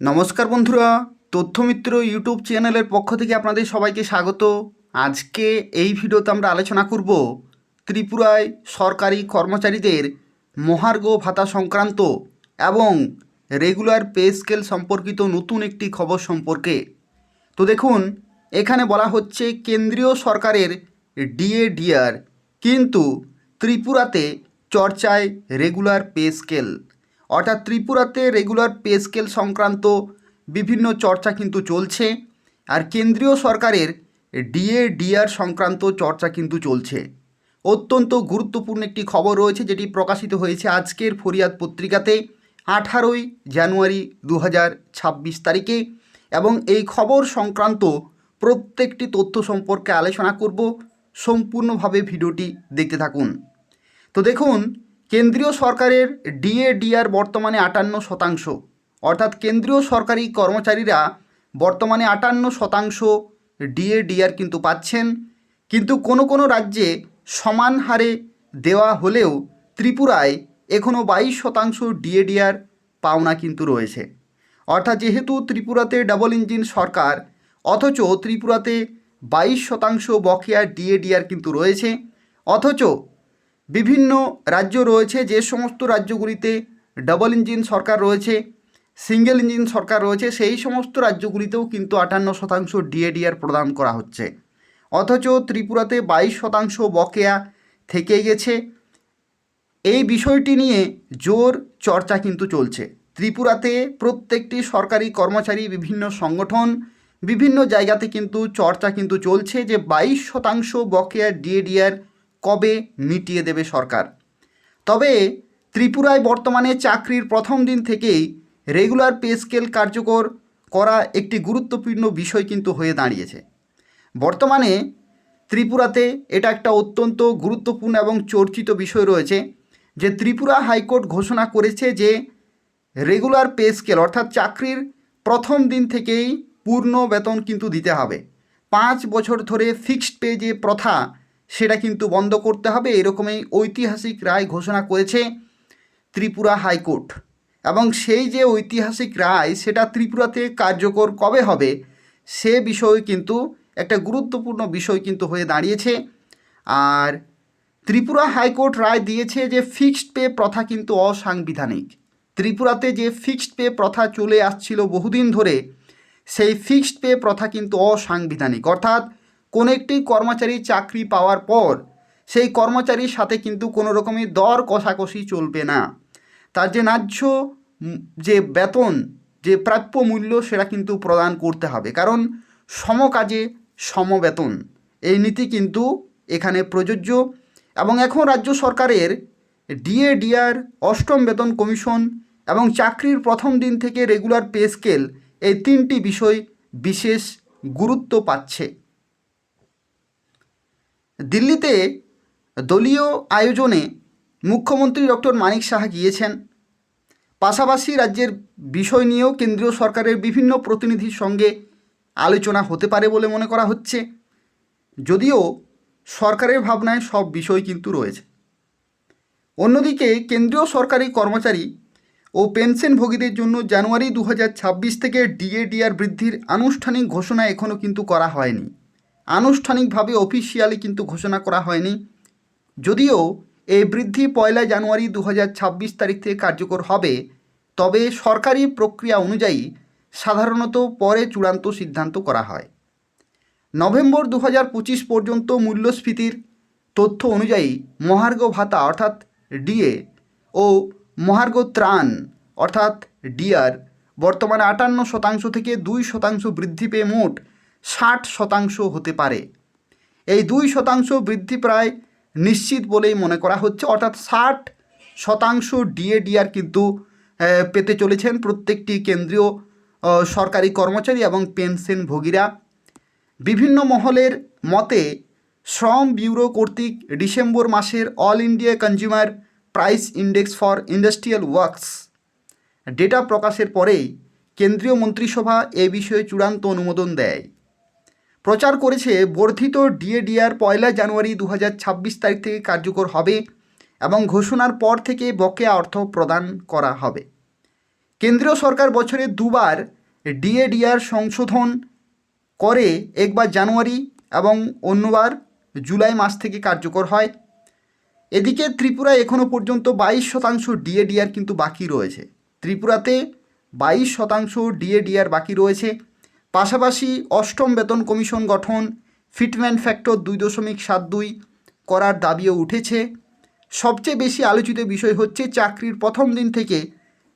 নমস্কার বন্ধুরা, তথ্যমিত্র ইউটিউব চ্যানেলের পক্ষ থেকে আপনাদের সবাইকে স্বাগত। আজকে এই ভিডিওতে আমরা আলোচনা করব ত্রিপুরায় সরকারি কর্মচারীদের মহার্ঘ ভাতা সংক্রান্ত এবং রেগুলার পে স্কেল সম্পর্কিত নতুন একটি খবর সম্পর্কে। তো দেখুন, এখানে বলা হচ্ছে কেন্দ্রীয় সরকারের ডিএডিআর, কিন্তু ত্রিপুরাতে চর্চায় রেগুলার পে স্কেল। অর্থাৎ ত্রিপুরাতে রেগুলার পে স্কেল সংক্রান্ত বিভিন্ন চর্চা কিন্তু চলছে, আর কেন্দ্রীয় সরকারের ডিএডিআর সংক্রান্ত চর্চা কিন্তু চলছে। অত্যন্ত গুরুত্বপূর্ণ একটি খবর রয়েছে, যেটি প্রকাশিত হয়েছে আজকের ফরিয়াদ পত্রিকাতে 18ই জানুয়ারি 2026 তারিখে, এবং এই খবর সংক্রান্ত প্রত্যেকটি তথ্য সম্পর্কে আলোচনা করব। সম্পূর্ণভাবে ভিডিওটি দেখতে থাকুন। তো দেখুন, কেন্দ্রীয় সরকারের ডিএডিআর বর্তমানে 58%, অর্থাৎ কেন্দ্রীয় সরকারি কর্মচারীরা বর্তমানে 58% ডিএডিআর কিন্তু পাচ্ছেন। কিন্তু কোনো কোনো রাজ্যে সমান হারে দেওয়া হলেও ত্রিপুরায় এখনও 22% ডিএডিআর পাওনা কিন্তু রয়েছে। অর্থাৎ যেহেতু ত্রিপুরাতে ডাবল ইঞ্জিন সরকার, অথচ ত্রিপুরাতে 22% বকেয়া ডিএডিআর কিন্তু রয়েছে। অথচ বিভিন্ন রাজ্য রয়েছে, যে সমস্ত রাজ্যগুলিতে ডাবল ইঞ্জিন সরকার রয়েছে, সিঙ্গেল ইঞ্জিন সরকার রয়েছে, সেই সমস্ত রাজ্যগুলিতেও কিন্তু 58% ডিএডিআর প্রদান করা হচ্ছে। অথচ ত্রিপুরাতে 22% বকেয়া থেকে গেছে। এই বিষয়টি নিয়ে জোর চর্চা কিন্তু চলছে। ত্রিপুরাতে প্রত্যেকটি সরকারি কর্মচারী, বিভিন্ন সংগঠন, বিভিন্ন জায়গাতে কিন্তু চর্চা কিন্তু চলছে যে 22% বকেয়া ডিএডিআর কবে মিটিয়ে দেবে সরকার। তবে ত্রিপুরায় বর্তমানে চাকরির প্রথম দিন থেকেই রেগুলার পে স্কেল কার্যকর করা একটি গুরুত্বপূর্ণ বিষয় কিন্তু হয়ে দাঁড়িয়েছে। বর্তমানে ত্রিপুরাতে এটা একটা অত্যন্ত গুরুত্বপূর্ণ এবং চর্চিত বিষয় রয়েছে, যে ত্রিপুরা হাইকোর্ট ঘোষণা করেছে যে রেগুলার পে স্কেল, অর্থাৎ চাকরির প্রথম দিন থেকেই পূর্ণ বেতন কিন্তু দিতে হবে। 5 বছর ধরে ফিক্সড পে যে প্রথা, সেটা কিন্তু বন্ধ করতে হবে, এরকমই ঐতিহাসিক রায় ঘোষণা করেছে ত্রিপুরা হাইকোর্ট। এবং সেই যে ঐতিহাসিক রায়, সেটা ত্রিপুরাতে কার্যকর কবে হবে সে বিষয়ে কিন্তু একটা গুরুত্বপূর্ণ বিষয় কিন্তু হয়ে দাঁড়িয়েছে। আর ত্রিপুরা হাইকোর্ট রায় দিয়েছে যে ফিক্সড পে প্রথা কিন্তু অসাংবিধানিক। ত্রিপুরাতে যে ফিক্সড পে প্রথা চলে আসছিল বহুদিন ধরে, সেই ফিক্সড পে প্রথা কিন্তু অসাংবিধানিক। অর্থাৎ কোনো একটি কর্মচারী চাকরি পাওয়ার পর সেই কর্মচারীর সাথে কিন্তু কোনো রকমের দর কষাকষি চলবে না। তার যে ন্যায্য যে বেতন, যে প্রাপ্য মূল্য, সেটা কিন্তু প্রদান করতে হবে, কারণ সমকাজে সমবেতন, এই নীতি কিন্তু এখানে প্রযোজ্য। এবং এখন রাজ্য সরকারের ডিএডিআর, অষ্টম বেতন কমিশন এবং চাকরির প্রথম দিন থেকে রেগুলার পে স্কেল, এই তিনটি বিষয় বিশেষ গুরুত্ব পাচ্ছে। দিল্লিতে দলীয় আয়োজনে মুখ্যমন্ত্রী ডক্টর মানিক সাহা গিয়েছেন। পাশাপাশি রাজ্যের বিষয় নিয়েও কেন্দ্রীয় সরকারের বিভিন্ন প্রতিনিধির সঙ্গে আলোচনা হতে পারে বলে মনে করা হচ্ছে। যদিও সরকারের ভাবনায় সব বিষয় কিন্তু রয়েছে। অন্যদিকে কেন্দ্রীয় সরকারি কর্মচারী ও পেনশনভোগীদের জন্য জানুয়ারি 2026 থেকে ডিএডিআর বৃদ্ধির আনুষ্ঠানিক ঘোষণা এখনও কিন্তু করা হয়নি। আনুষ্ঠানিকভাবে অফিসিয়ালি কিন্তু ঘোষণা করা হয়নি। যদিও এই বৃদ্ধি 1 জানুয়ারি 2026 তারিখ থেকে কার্যকর হবে, তবে সরকারি প্রক্রিয়া অনুযায়ী সাধারণত পরে চূড়ান্ত সিদ্ধান্ত করা হয়। নভেম্বর 2025 পর্যন্ত মূল্যস্ফীতির তথ্য অনুযায়ী মহার্ঘ ভাতা অর্থাৎ ডিএ ও মহার্ঘ ত্রাণ অর্থাৎ ডিআর বর্তমানে 58% থেকে 2% বৃদ্ধি পেয়ে মোট 60% হতে পারে। এই 2% বৃদ্ধি প্রায় নিশ্চিত বলেই মনে করা হচ্ছে। অর্থাৎ 60% ডিএডিআর কিন্তু পেতে চলেছেন প্রত্যেকটি কেন্দ্রীয় সরকারি কর্মচারী এবং পেনশনভোগীরা। বিভিন্ন মহলের মতে শ্রম ব্যুরো কর্তৃক ডিসেম্বর মাসের all India consumer price index for industrial works data প্রকাশের পরেই কেন্দ্রীয় মন্ত্রিসভা এ বিষয়ে চূড়ান্ত অনুমোদন দেয়। প্রচার করেছে বর্ধিত ডিএডিআর 1 জানুয়ারি 2026 তারিখ থেকে কার্যকর হবে এবং ঘোষণার পর থেকে বকেয়া অর্থ প্রদান করা হবে। কেন্দ্রীয় সরকার বছরে দুবার ডিএডিআর সংশোধন করে, একবার জানুয়ারি এবং অন্যবার জুলাই মাস থেকে কার্যকর হয়। এদিকে ত্রিপুরায় এখনও পর্যন্ত 22% ডিএডিআর কিন্তু বাকি রয়েছে। ত্রিপুরাতে 22% ডিএডিআর বাকি রয়েছে। পাশাপাশি অষ্টম বেতন কমিশন গঠন, ফিটমেন্ট ফ্যাক্টর 2.72 করার দাবিও উঠেছে। সবচেয়ে বেশি আলোচিত বিষয় হচ্ছে চাকরির প্রথম দিন থেকে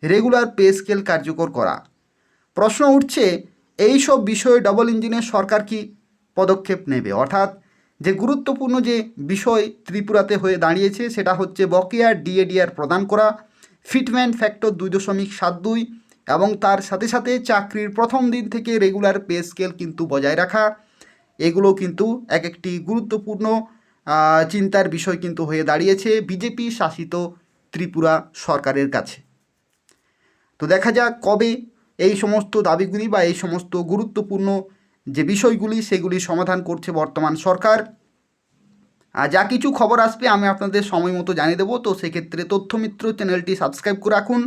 রেগুলার পে স্কেল কার্যকর করা। প্রশ্ন উঠছে, এই সব বিষয়ে ডবল ইঞ্জিনের সরকার কি পদক্ষেপ নেবে? অর্থাৎ যে গুরুত্বপূর্ণ যে বিষয় ত্রিপুরাতে হয়ে দাঁড়িয়েছে সেটা হচ্ছে বকেয়া ডিএডিআর প্রদান করা, ফিটমেন্ট ফ্যাক্টর 2.72 এবং তার সাথে সাথে চাকরির প্রথম দিন থেকে রেগুলার পে স্কেল কিন্তু বজায় রাখা। এগুলো কিন্তু একটি গুরুত্বপূর্ণ চিন্তার বিষয় কিন্তু হয়ে দাঁড়িয়েছে বিজেপি শাসিত ত্রিপুরা সরকারের কাছে। তো দেখা যাক কবে এই সমস্ত দাবিগুলি বা এই সমস্ত গুরুত্বপূর্ণ যে বিষয়গুলি সেগুলি সমাধান করছে বর্তমান সরকার। আর যা কিছু খবর আসবে আমি আপনাদের সময় মতো জানিয়ে দেবো। তো সেক্ষেত্রে তথ্যমিত্র চ্যানেলটি সাবস্ক্রাইব করে রাখুন।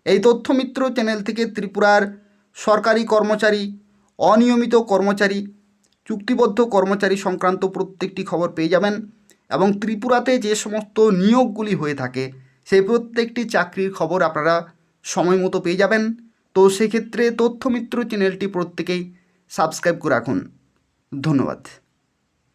এই তথ্যমিত্র চ্যানেল থেকে ত্রিপুরার সরকারি কর্মচারী, অনিয়মিত কর্মচারী, চুক্তিবদ্ধ কর্মচারী সংক্রান্ত প্রত্যেকটি খবর পেয়ে যাবেন এবং ত্রিপুরাতে যে সমস্ত নিয়োগগুলি হয়ে থাকে সেই প্রত্যেকটি চাকরির খবর আপনারা সময় মতো পেয়ে যাবেন। তো সেক্ষেত্রে তথ্যমিত্র চ্যানেলটি প্রত্যেকেই সাবস্ক্রাইব করে রাখুন। ধন্যবাদ।